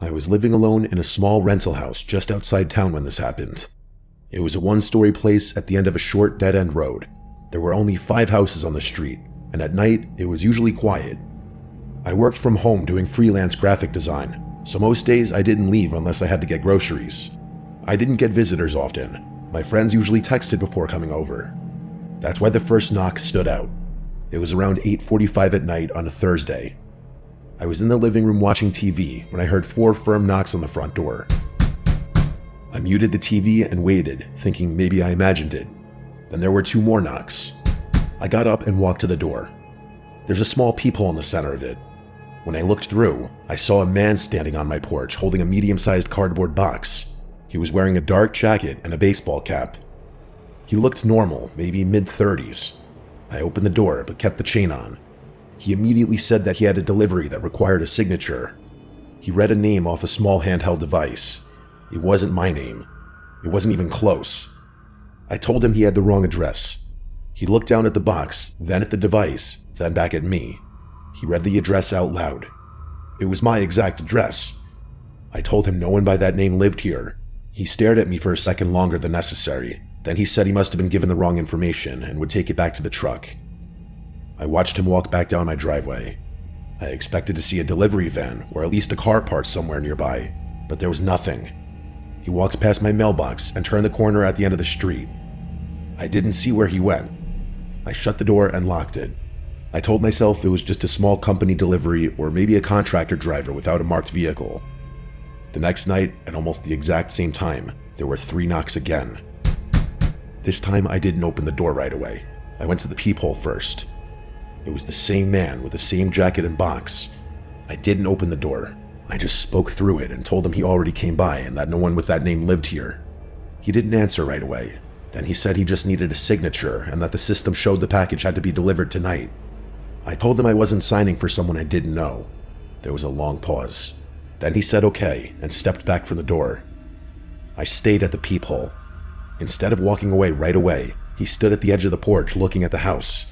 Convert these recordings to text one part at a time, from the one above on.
I was living alone in a small rental house just outside town when this happened. It was a one-story place at the end of a short dead-end road. There were only 5 houses on the street, and at night, it was usually quiet. I worked from home doing freelance graphic design, so most days I didn't leave unless I had to get groceries. I didn't get visitors often. My friends usually texted before coming over. That's why the first knock stood out. It was around 8:45 at night on a Thursday. I was in the living room watching TV when I heard 4 firm knocks on the front door. I muted the TV and waited, thinking maybe I imagined it. Then there were 2 more knocks. I got up and walked to the door. There's a small peephole in the center of it. When I looked through, I saw a man standing on my porch holding a medium-sized cardboard box. He was wearing a dark jacket and a baseball cap. He looked normal, maybe mid-30s. I opened the door but kept the chain on. He immediately said that he had a delivery that required a signature. He read a name off a small handheld device. It wasn't my name. It wasn't even close. I told him he had the wrong address. He looked down at the box, then at the device, then back at me. He read the address out loud. It was my exact address. I told him no one by that name lived here. He stared at me for a second longer than necessary. Then he said he must have been given the wrong information and would take it back to the truck. I watched him walk back down my driveway. I expected to see a delivery van or at least a car parked somewhere nearby, but there was nothing. He walked past my mailbox and turned the corner at the end of the street. I didn't see where he went. I shut the door and locked it. I told myself it was just a small company delivery or maybe a contractor driver without a marked vehicle. The next night, at almost the exact same time, there were 3 knocks again. This time I didn't open the door right away. I went to the peephole first. It was the same man with the same jacket and box. I didn't open the door. I just spoke through it and told him he already came by and that no one with that name lived here. He didn't answer right away. Then he said he just needed a signature and that the system showed the package had to be delivered tonight. I told him I wasn't signing for someone I didn't know. There was a long pause. Then he said okay and stepped back from the door. I stayed at the peephole. Instead of walking away right away, he stood at the edge of the porch looking at the house.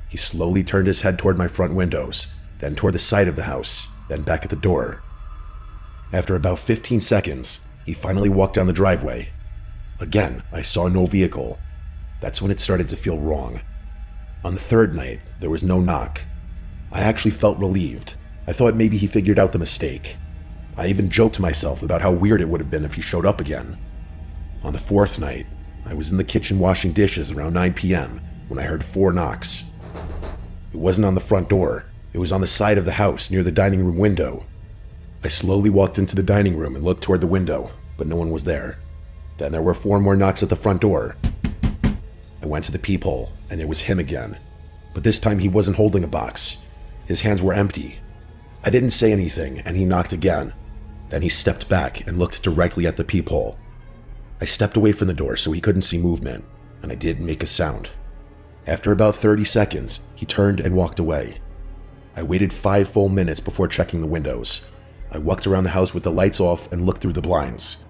He slowly turned his head toward my front windows, then toward the side of the house, then back at the door. After about 15 seconds, he finally walked down the driveway. Again, I saw no vehicle. That's when it started to feel wrong. On the 3rd night, there was no knock. I actually felt relieved. I thought maybe he figured out the mistake. I even joked to myself about how weird it would have been if he showed up again. On the 4th night, I was in the kitchen washing dishes around 9 p.m. when I heard 4 knocks. It wasn't on the front door. It was on the side of the house near the dining room window. I slowly walked into the dining room and looked toward the window, but no one was there. Then there were 4 more knocks at the front door. I went to the peephole, and it was him again. But this time he wasn't holding a box. His hands were empty. I didn't say anything, and he knocked again. Then he stepped back and looked directly at the peephole. I stepped away from the door so he couldn't see movement, and I didn't make a sound. After about 30 seconds, he turned and walked away. I waited 5 full minutes before checking the windows. I walked around the house with the lights off and looked through the blinds.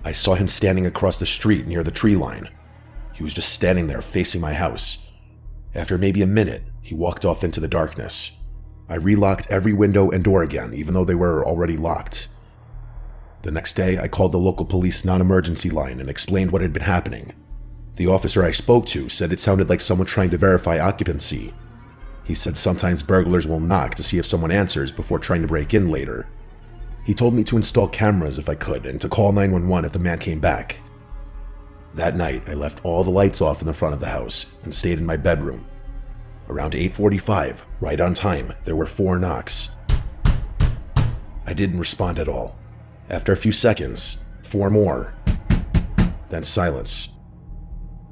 I saw him standing across the street near the tree line. He was just standing there facing my house. After maybe a minute, he walked off into the darkness. I relocked every window and door again, even though they were already locked. The next day, I called the local police non-emergency line and explained what had been happening. The officer I spoke to said it sounded like someone trying to verify occupancy. He said sometimes burglars will knock to see if someone answers before trying to break in later. He told me to install cameras if I could and to call 911 if the man came back. That night, I left all the lights off in the front of the house and stayed in my bedroom. Around 8:45, right on time, there were 4 knocks. I didn't respond at all. After a few seconds, 4 more. Then silence.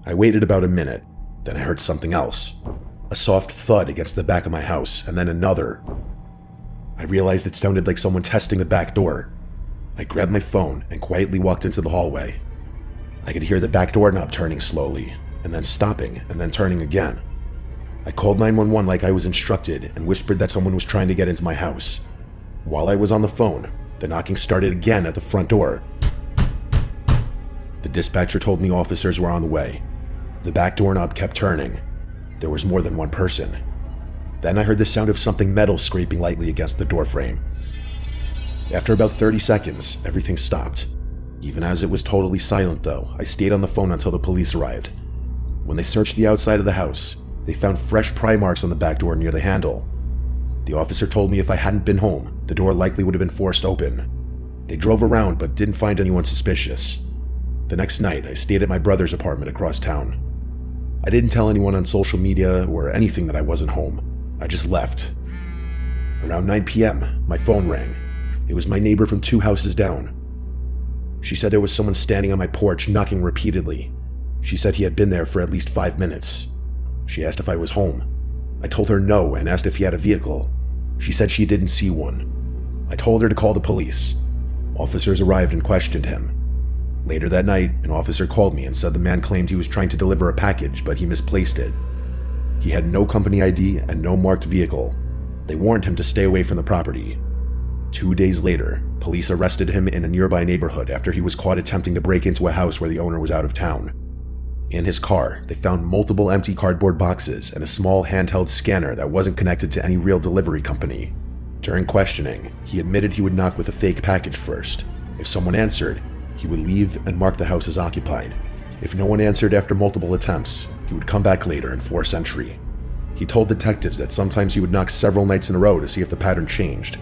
I waited about a minute, then I heard something else. A soft thud against the back of my house, and then another. I realized it sounded like someone testing the back door. I grabbed my phone and quietly walked into the hallway. I could hear the back door knob turning slowly, and then stopping, and then turning again. I called 911 like I was instructed and whispered that someone was trying to get into my house. While I was on the phone, the knocking started again at the front door. The dispatcher told me officers were on the way. The back doorknob kept turning. There was more than one person. Then I heard the sound of something metal scraping lightly against the doorframe. After about 30 seconds, everything stopped. Even as it was totally silent though, I stayed on the phone until the police arrived. When they searched the outside of the house, they found fresh pry marks on the back door near the handle. The officer told me if I hadn't been home, the door likely would have been forced open. They drove around but didn't find anyone suspicious. The next night, I stayed at my brother's apartment across town. I didn't tell anyone on social media or anything that I wasn't home. I just left. Around 9 p.m., my phone rang. It was my neighbor from 2 houses down. She said there was someone standing on my porch knocking repeatedly. She said he had been there for at least 5 minutes. She asked if I was home. I told her no and asked if he had a vehicle. She said she didn't see one. I told her to call the police. Officers arrived and questioned him. Later that night, an officer called me and said the man claimed he was trying to deliver a package, but he misplaced it. He had no company ID and no marked vehicle. They warned him to stay away from the property. 2 days later, police arrested him in a nearby neighborhood after he was caught attempting to break into a house where the owner was out of town. In his car, they found multiple empty cardboard boxes and a small handheld scanner that wasn't connected to any real delivery company. During questioning, he admitted he would knock with a fake package first. If someone answered, he would leave and mark the house as occupied. If no one answered after multiple attempts, he would come back later and force entry. He told detectives that sometimes he would knock several nights in a row to see if the pattern changed.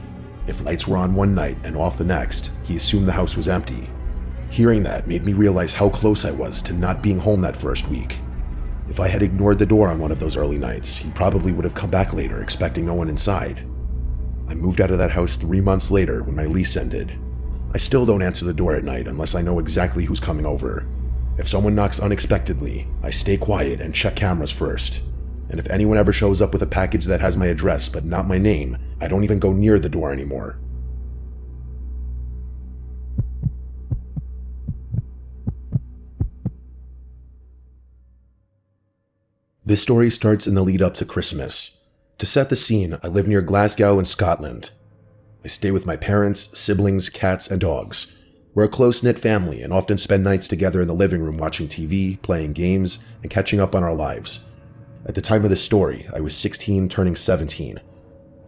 If lights were on one night and off the next, he assumed the house was empty. Hearing that made me realize how close I was to not being home that first week. If I had ignored the door on one of those early nights, he probably would have come back later expecting no one inside. I moved out of that house 3 months later when my lease ended. I still don't answer the door at night unless I know exactly who's coming over. If someone knocks unexpectedly, I stay quiet and check cameras first. And if anyone ever shows up with a package that has my address but not my name, I don't even go near the door anymore. This story starts in the lead up to Christmas. To set the scene, I live near Glasgow in Scotland. I stay with my parents, siblings, cats, and dogs. We're a close-knit family and often spend nights together in the living room watching TV, playing games, and catching up on our lives. At the time of this story, I was 16 turning 17.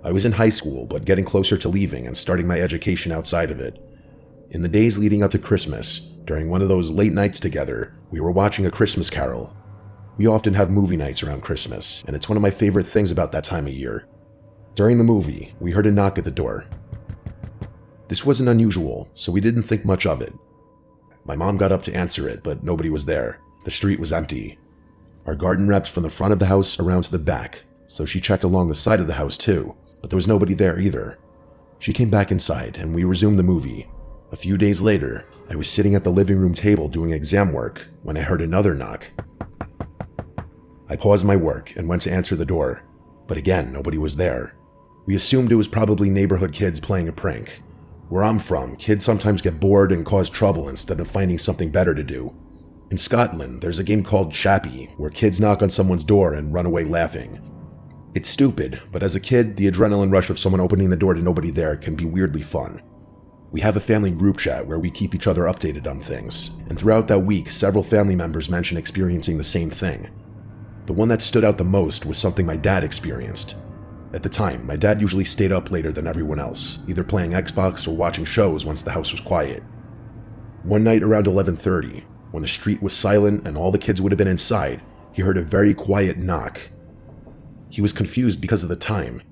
I was in high school, but getting closer to leaving and starting my education outside of it. In the days leading up to Christmas, during one of those late nights together, we were watching A Christmas Carol. We often have movie nights around Christmas, and it's one of my favorite things about that time of year. During the movie, we heard a knock at the door. This wasn't unusual, so we didn't think much of it. My mom got up to answer it, but nobody was there. The street was empty. Our garden wrapped from the front of the house around to the back, so she checked along the side of the house too, but there was nobody there either. She came back inside, and we resumed the movie. A few days later, I was sitting at the living room table doing exam work when I heard another knock. I paused my work and went to answer the door, but again, nobody was there. We assumed it was probably neighborhood kids playing a prank. Where I'm from, kids sometimes get bored and cause trouble instead of finding something better to do. In Scotland, there's a game called Chappie, where kids knock on someone's door and run away laughing. It's stupid, but as a kid, the adrenaline rush of someone opening the door to nobody there can be weirdly fun. We have a family group chat where we keep each other updated on things, and throughout that week, several family members mentioned experiencing the same thing. The one that stood out the most was something my dad experienced. At the time, my dad usually stayed up later than everyone else, either playing Xbox or watching shows once the house was quiet. One night around 11:30, when the street was silent and all the kids would have been inside, he heard a very quiet knock. He was confused because of the time.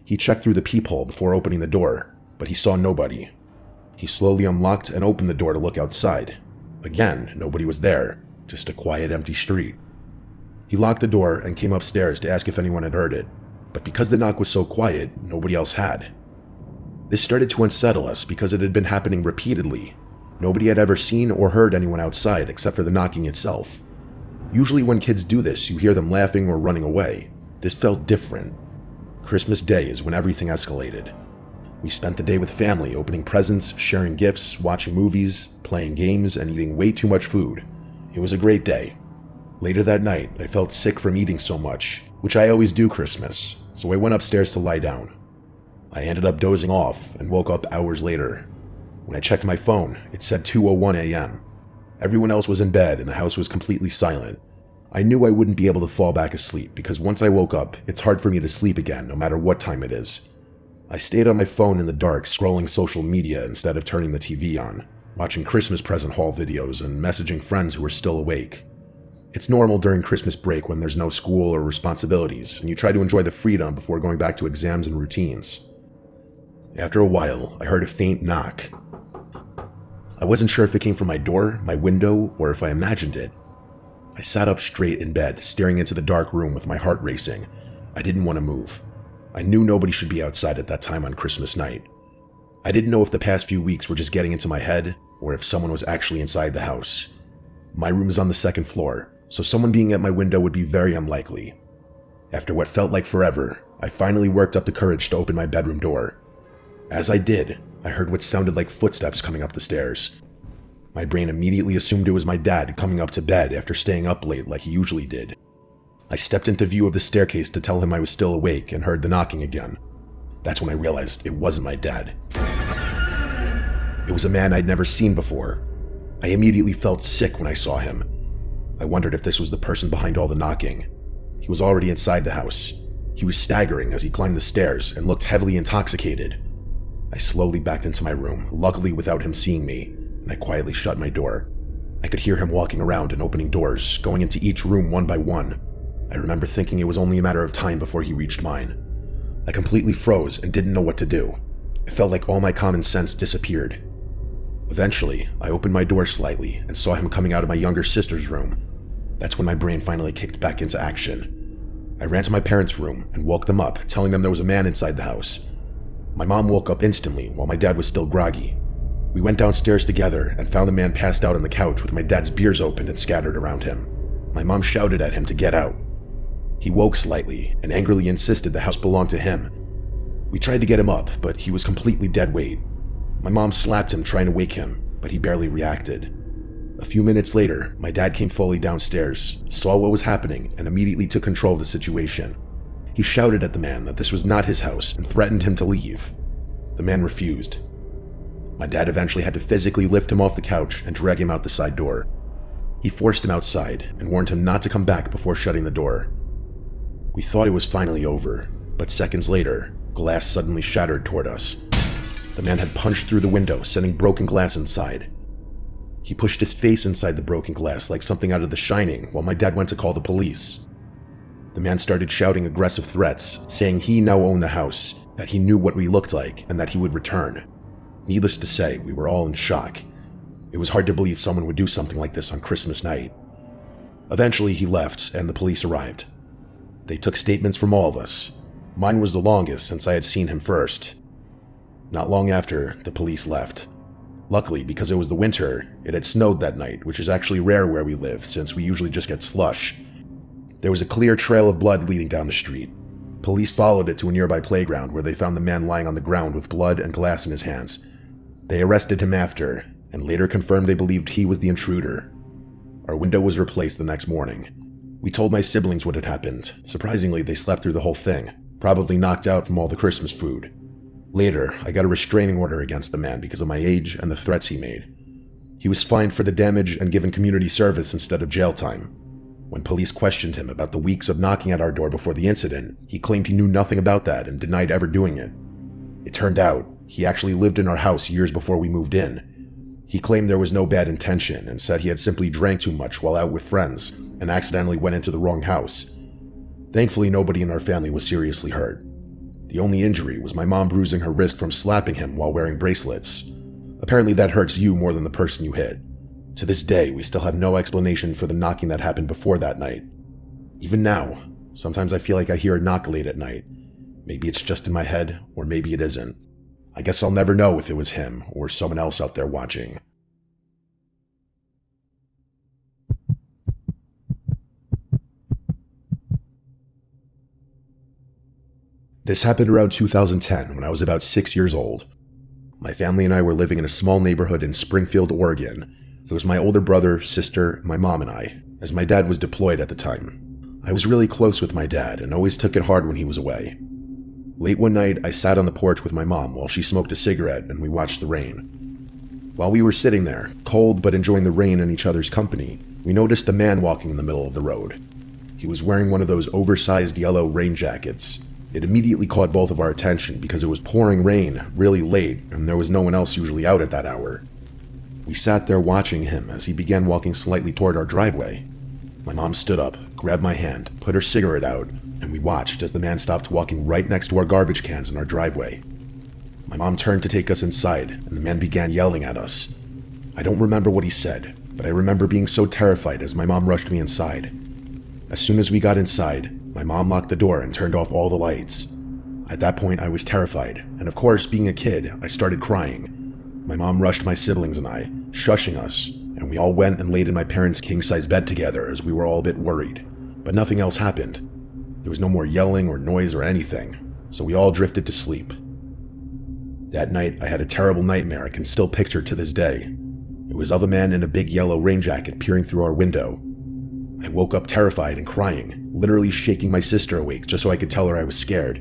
He checked through the peephole before opening the door, but he saw nobody. He slowly unlocked and opened the door to look outside. Again, nobody was there, just a quiet, empty street. He locked the door and came upstairs to ask if anyone had heard it, but because the knock was so quiet, nobody else had. This started to unsettle us because it had been happening repeatedly. Nobody had ever seen or heard anyone outside except for the knocking itself. Usually when kids do this, you hear them laughing or running away. This felt different. Christmas Day is when everything escalated. We spent the day with family, opening presents, sharing gifts, watching movies, playing games, and eating way too much food. It was a great day. Later that night, I felt sick from eating so much, which I always do Christmas, so I went upstairs to lie down. I ended up dozing off and woke up hours later. When I checked my phone, it said 2:01 a.m. Everyone else was in bed and the house was completely silent. I knew I wouldn't be able to fall back asleep because once I woke up, it's hard for me to sleep again no matter what time it is. I stayed on my phone in the dark scrolling social media instead of turning the TV on, watching Christmas present haul videos and messaging friends who were still awake. It's normal during Christmas break when there's no school or responsibilities and you try to enjoy the freedom before going back to exams and routines. After a while, I heard a faint knock. I wasn't sure if it came from my door, my window, or if I imagined it. I sat up straight in bed, staring into the dark room with my heart racing. I didn't want to move. I knew nobody should be outside at that time on Christmas night. I didn't know if the past few weeks were just getting into my head, or if someone was actually inside the house. My room is on the second floor, so someone being at my window would be very unlikely. After what felt like forever, I finally worked up the courage to open my bedroom door. As I did, I heard what sounded like footsteps coming up the stairs. My brain immediately assumed it was my dad coming up to bed after staying up late like he usually did. I stepped into view of the staircase to tell him I was still awake and heard the knocking again. That's when I realized it wasn't my dad. It was a man I'd never seen before. I immediately felt sick when I saw him. I wondered if this was the person behind all the knocking. He was already inside the house. He was staggering as he climbed the stairs and looked heavily intoxicated. I slowly backed into my room, luckily without him seeing me, and I quietly shut my door. I could hear him walking around and opening doors, going into each room one by one. I remember thinking it was only a matter of time before he reached mine. I completely froze and didn't know what to do. It felt like all my common sense disappeared. Eventually, I opened my door slightly and saw him coming out of my younger sister's room. That's when my brain finally kicked back into action. I ran to my parents' room and woke them up, telling them there was a man inside the house. My mom woke up instantly while my dad was still groggy. We went downstairs together and found the man passed out on the couch with my dad's beers opened and scattered around him. My mom shouted at him to get out. He woke slightly and angrily insisted the house belonged to him. We tried to get him up, but he was completely dead weight. My mom slapped him trying to wake him, but he barely reacted. A few minutes later, my dad came fully downstairs, saw what was happening, and immediately took control of the situation. He shouted at the man that this was not his house and threatened him to leave. The man refused. My dad eventually had to physically lift him off the couch and drag him out the side door. He forced him outside and warned him not to come back before shutting the door. We thought it was finally over, but seconds later, glass suddenly shattered toward us. The man had punched through the window, sending broken glass inside. He pushed his face inside the broken glass like something out of The Shining while my dad went to call the police. The man started shouting aggressive threats, saying he now owned the house, that he knew what we looked like, and that he would return. Needless to say, we were all in shock. It was hard to believe someone would do something like this on Christmas night. Eventually, he left, and the police arrived. They took statements from all of us. Mine was the longest since I had seen him first. Not long after, the police left. Luckily, because it was the winter, it had snowed that night, which is actually rare where we live since we usually just get slush. There was a clear trail of blood leading down the street. Police followed it to a nearby playground where they found the man lying on the ground with blood and glass in his hands. They arrested him after, and later confirmed they believed he was the intruder. Our window was replaced the next morning. We told my siblings what had happened. Surprisingly, they slept through the whole thing, probably knocked out from all the Christmas food. Later, I got a restraining order against the man because of my age and the threats he made. He was fined for the damage and given community service instead of jail time. When police questioned him about the weeks of knocking at our door before the incident, he claimed he knew nothing about that and denied ever doing it. It turned out, he actually lived in our house years before we moved in. He claimed there was no bad intention and said he had simply drank too much while out with friends and accidentally went into the wrong house. Thankfully, nobody in our family was seriously hurt. The only injury was my mom bruising her wrist from slapping him while wearing bracelets. Apparently that hurts you more than the person you hit. To this day, we still have no explanation for the knocking that happened before that night. Even now, sometimes I feel like I hear a knock late at night. Maybe it's just in my head, or maybe it isn't. I guess I'll never know if it was him or someone else out there watching. This happened around 2010 when I was about 6 years old. My family and I were living in a small neighborhood in Springfield, Oregon. It was my older brother, sister, my mom, and I, as my dad was deployed at the time. I was really close with my dad and always took it hard when he was away. Late one night, I sat on the porch with my mom while she smoked a cigarette and we watched the rain. While we were sitting there, cold but enjoying the rain and each other's company, we noticed a man walking in the middle of the road. He was wearing one of those oversized yellow rain jackets. It immediately caught both of our attention because it was pouring rain really late and there was no one else usually out at that hour. We sat there watching him as he began walking slightly toward our driveway. My mom stood up, grabbed my hand, put her cigarette out, and we watched as the man stopped walking right next to our garbage cans in our driveway. My mom turned to take us inside, and the man began yelling at us. I don't remember what he said, but I remember being so terrified as my mom rushed me inside. As soon as we got inside, my mom locked the door and turned off all the lights. At that point, I was terrified, and of course, being a kid, I started crying. My mom rushed my siblings and I, shushing us, and we all went and laid in my parents' king-size bed together as we were all a bit worried. But nothing else happened. There was no more yelling or noise or anything, so we all drifted to sleep. That night, I had a terrible nightmare I can still picture to this day. It was of a man in a big yellow rain jacket peering through our window. I woke up terrified and crying, literally shaking my sister awake just so I could tell her I was scared.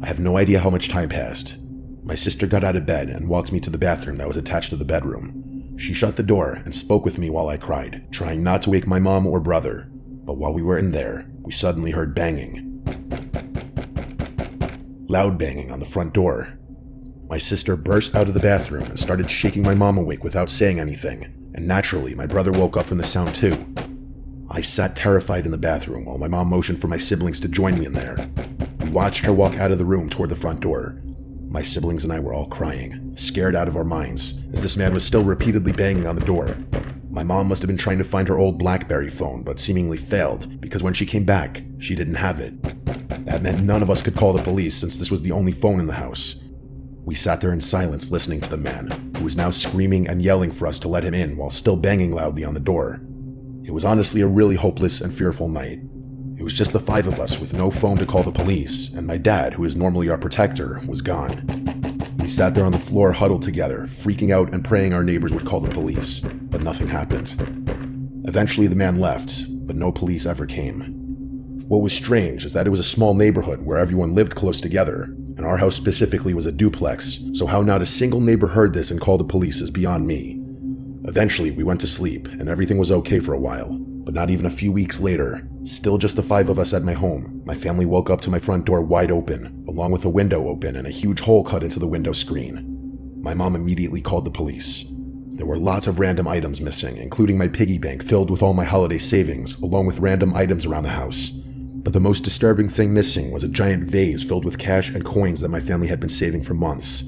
I have no idea how much time passed. My sister got out of bed and walked me to the bathroom that was attached to the bedroom. She shut the door and spoke with me while I cried, trying not to wake my mom or brother. But while we were in there, we suddenly heard banging. Loud banging on the front door. My sister burst out of the bathroom and started shaking my mom awake without saying anything, and naturally, my brother woke up from the sound too. I sat terrified in the bathroom while my mom motioned for my siblings to join me in there. We watched her walk out of the room toward the front door. My siblings and I were all crying, scared out of our minds, as this man was still repeatedly banging on the door. My mom must have been trying to find her old BlackBerry phone, but seemingly failed, because when she came back, she didn't have it. That meant none of us could call the police since this was the only phone in the house. We sat there in silence listening to the man, who was now screaming and yelling for us to let him in while still banging loudly on the door. It was honestly a really hopeless and fearful night. It was just the 5 of us with no phone to call the police, and my dad, who is normally our protector, was gone. We sat there on the floor huddled together, freaking out and praying our neighbors would call the police, but nothing happened. Eventually the man left, but no police ever came. What was strange is that it was a small neighborhood where everyone lived close together, and our house specifically was a duplex, so how not a single neighbor heard this and called the police is beyond me. Eventually, we went to sleep, and everything was okay for a while, but not even a few weeks later, still just the 5 of us at my home, my family woke up to my front door wide open, along with a window open and a huge hole cut into the window screen. My mom immediately called the police. There were lots of random items missing, including my piggy bank filled with all my holiday savings, along with random items around the house. But the most disturbing thing missing was a giant vase filled with cash and coins that my family had been saving for months.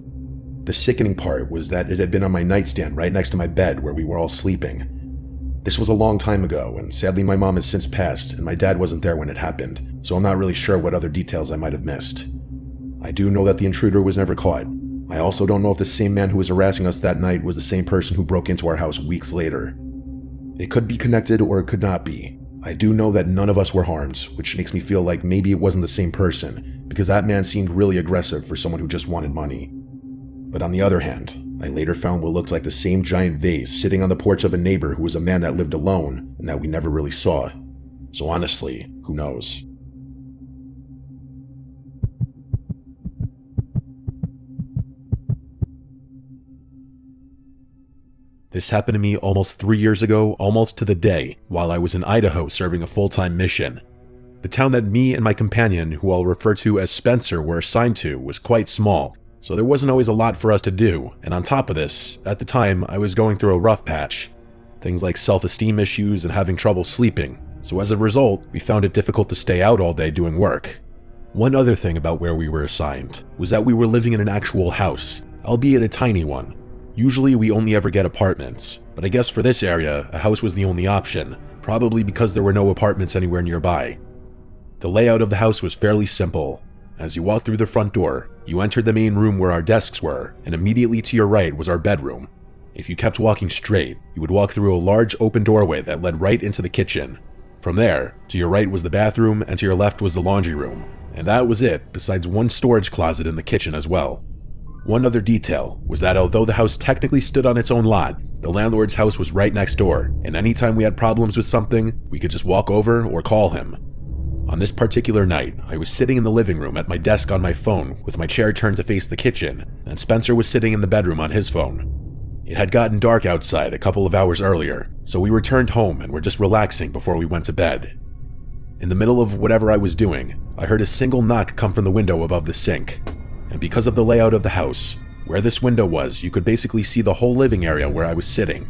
The sickening part was that it had been on my nightstand right next to my bed where we were all sleeping. This was a long time ago, and sadly my mom has since passed, and my dad wasn't there when it happened, so I'm not really sure what other details I might have missed. I do know that the intruder was never caught. I also don't know if the same man who was harassing us that night was the same person who broke into our house weeks later. It could be connected or it could not be. I do know that none of us were harmed, which makes me feel like maybe it wasn't the same person, because that man seemed really aggressive for someone who just wanted money. But on the other hand, I later found what looked like the same giant vase sitting on the porch of a neighbor who was a man that lived alone and that we never really saw. So honestly, who knows? This happened to me almost 3 years ago, almost to the day, while I was in Idaho serving a full-time mission. The town that me and my companion, who I'll refer to as Spencer, were assigned to was quite small, so there wasn't always a lot for us to do, and on top of this, at the time, I was going through a rough patch. Things like self-esteem issues and having trouble sleeping, so as a result, we found it difficult to stay out all day doing work. One other thing about where we were assigned was that we were living in an actual house, albeit a tiny one. Usually we only ever get apartments, but I guess for this area, a house was the only option, probably because there were no apartments anywhere nearby. The layout of the house was fairly simple. As you walked through the front door, you entered the main room where our desks were, and immediately to your right was our bedroom. If you kept walking straight, you would walk through a large open doorway that led right into the kitchen. From there, to your right was the bathroom, and to your left was the laundry room, and that was it, besides one storage closet in the kitchen as well. One other detail was that although the house technically stood on its own lot, the landlord's house was right next door, and anytime we had problems with something, we could just walk over or call him. On this particular night, I was sitting in the living room at my desk on my phone with my chair turned to face the kitchen, and Spencer was sitting in the bedroom on his phone. It had gotten dark outside a couple of hours earlier, so we returned home and were just relaxing before we went to bed. In the middle of whatever I was doing, I heard a single knock come from the window above the sink. And because of the layout of the house, where this window was, you could basically see the whole living area where I was sitting.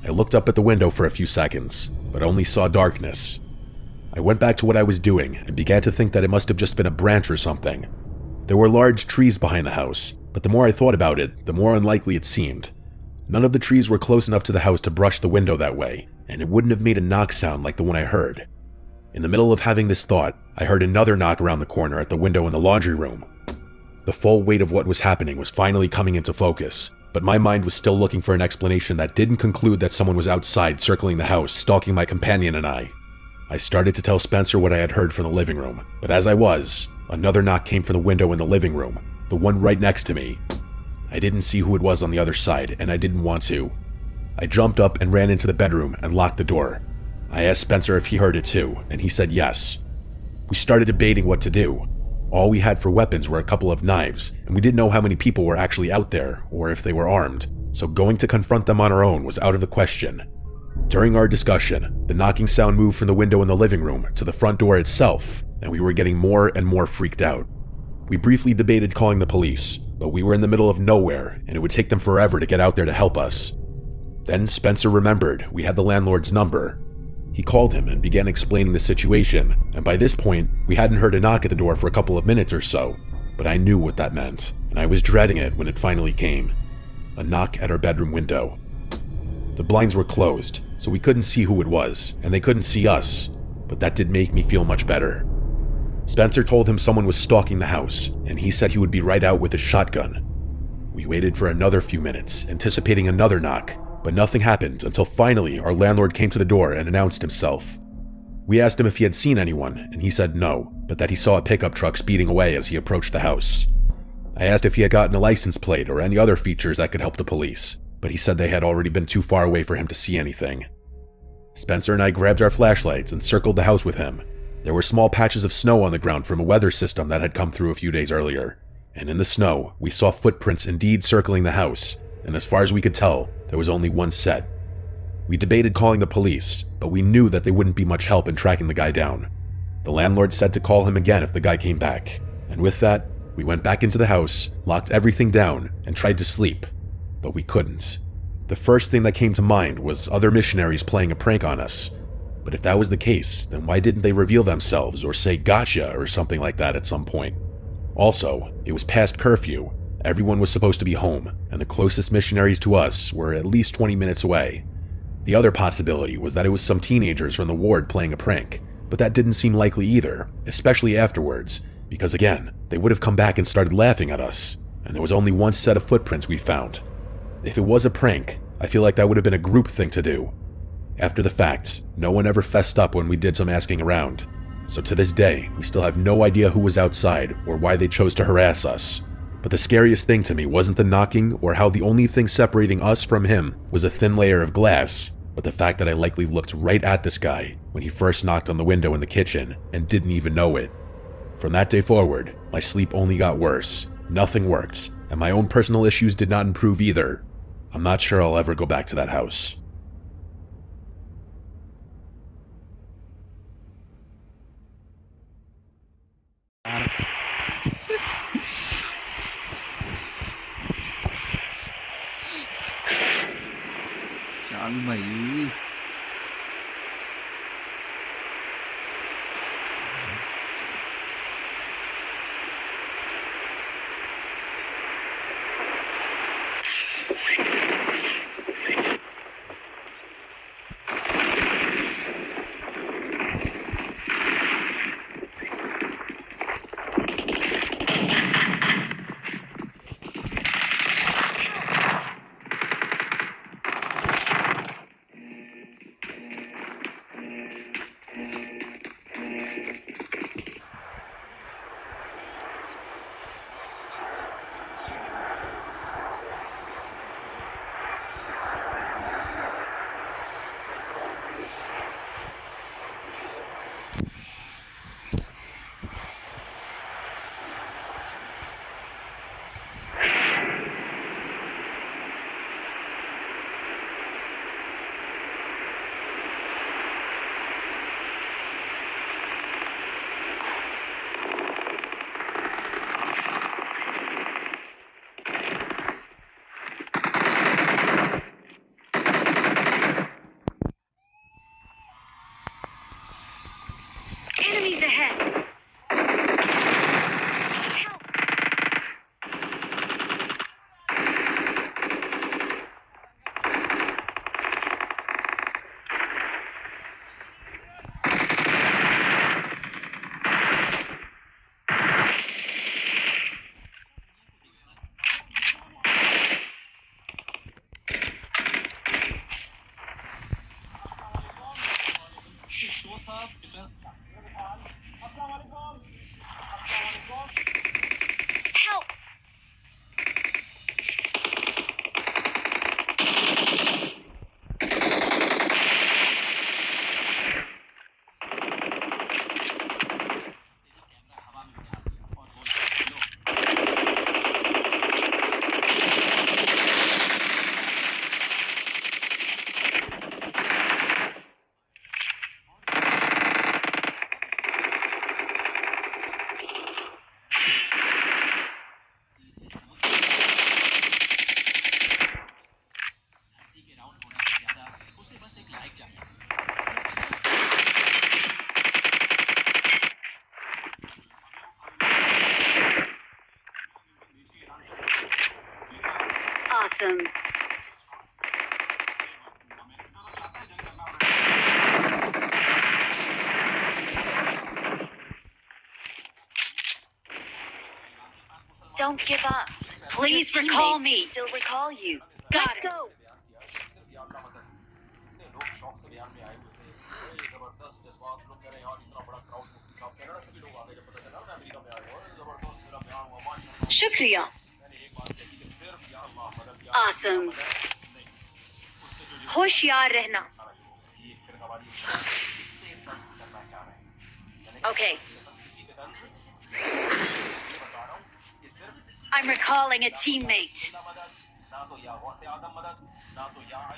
I looked up at the window for a few seconds, but only saw darkness. I went back to what I was doing and began to think that it must have just been a branch or something. There were large trees behind the house, but the more I thought about it, the more unlikely it seemed. None of the trees were close enough to the house to brush the window that way, and it wouldn't have made a knock sound like the one I heard. In the middle of having this thought, I heard another knock around the corner at the window in the laundry room. The full weight of what was happening was finally coming into focus, but my mind was still looking for an explanation that didn't conclude that someone was outside circling the house, stalking my companion and I. I started to tell Spencer what I had heard from the living room, but as I was, another knock came from the window in the living room, the one right next to me. I didn't see who it was on the other side, and I didn't want to. I jumped up and ran into the bedroom and locked the door. I asked Spencer if he heard it too, and he said yes. We started debating what to do. All we had for weapons were a couple of knives, and we didn't know how many people were actually out there, or if they were armed, so going to confront them on our own was out of the question. During our discussion, the knocking sound moved from the window in the living room to the front door itself, and we were getting more and more freaked out. We briefly debated calling the police, but we were in the middle of nowhere, and it would take them forever to get out there to help us. Then Spencer remembered we had the landlord's number. He called him and began explaining the situation, and by this point, we hadn't heard a knock at the door for a couple of minutes or so, but I knew what that meant, and I was dreading it when it finally came. A knock at our bedroom window. The blinds were closed, so we couldn't see who it was, and they couldn't see us, but that did make me feel much better. Spencer told him someone was stalking the house, and he said he would be right out with a shotgun. We waited for another few minutes, anticipating another knock, but nothing happened until finally our landlord came to the door and announced himself. We asked him if he had seen anyone, and he said no, but that he saw a pickup truck speeding away as he approached the house. I asked if he had gotten a license plate or any other features that could help the police, but he said they had already been too far away for him to see anything. Spencer and I grabbed our flashlights and circled the house with him. There were small patches of snow on the ground from a weather system that had come through a few days earlier, and in the snow, we saw footprints indeed circling the house, and as far as we could tell, there was only one set. We debated calling the police, but we knew that they wouldn't be much help in tracking the guy down. The landlord said to call him again if the guy came back, and with that, we went back into the house, locked everything down, and tried to sleep, but we couldn't. The first thing that came to mind was other missionaries playing a prank on us, but if that was the case, then why didn't they reveal themselves or say gotcha or something like that at some point? Also, it was past curfew. Everyone was supposed to be home, and the closest missionaries to us were at least 20 minutes away. The other possibility was that it was some teenagers from the ward playing a prank, but that didn't seem likely either, especially afterwards, because again, they would have come back and started laughing at us, and there was only one set of footprints we found. If it was a prank, I feel like that would have been a group thing to do. After the fact, no one ever fessed up when we did some asking around, so to this day, we still have no idea who was outside or why they chose to harass us. But the scariest thing to me wasn't the knocking or how the only thing separating us from him was a thin layer of glass, but the fact that I likely looked right at this guy when he first knocked on the window in the kitchen and didn't even know it. From that day forward, my sleep only got worse, nothing worked, and my own personal issues did not improve either. I'm not sure I'll ever go back to that house. ਚੱਲ ਭਾਈ Help! Awesome. Don't give up. Please recall me. Still recall you. Let's go. Shukriya. Awesome. होशियार रहना. Okay. I'm recalling a teammate.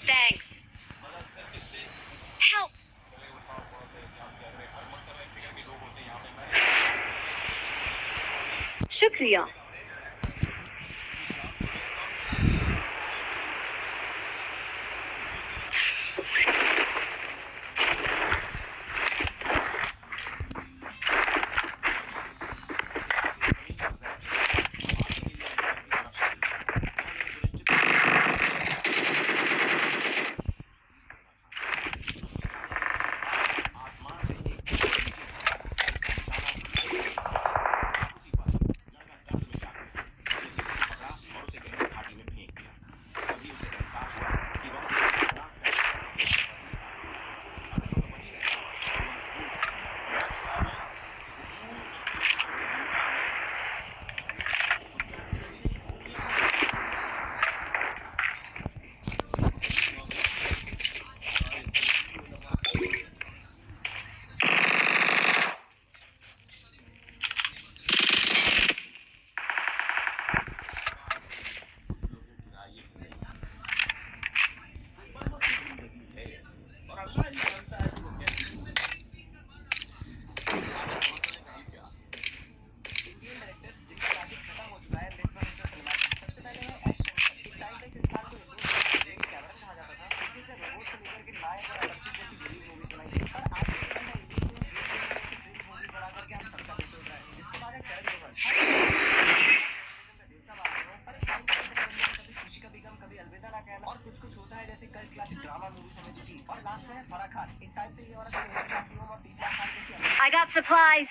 Thanks. Help! Shukriya. I got supplies.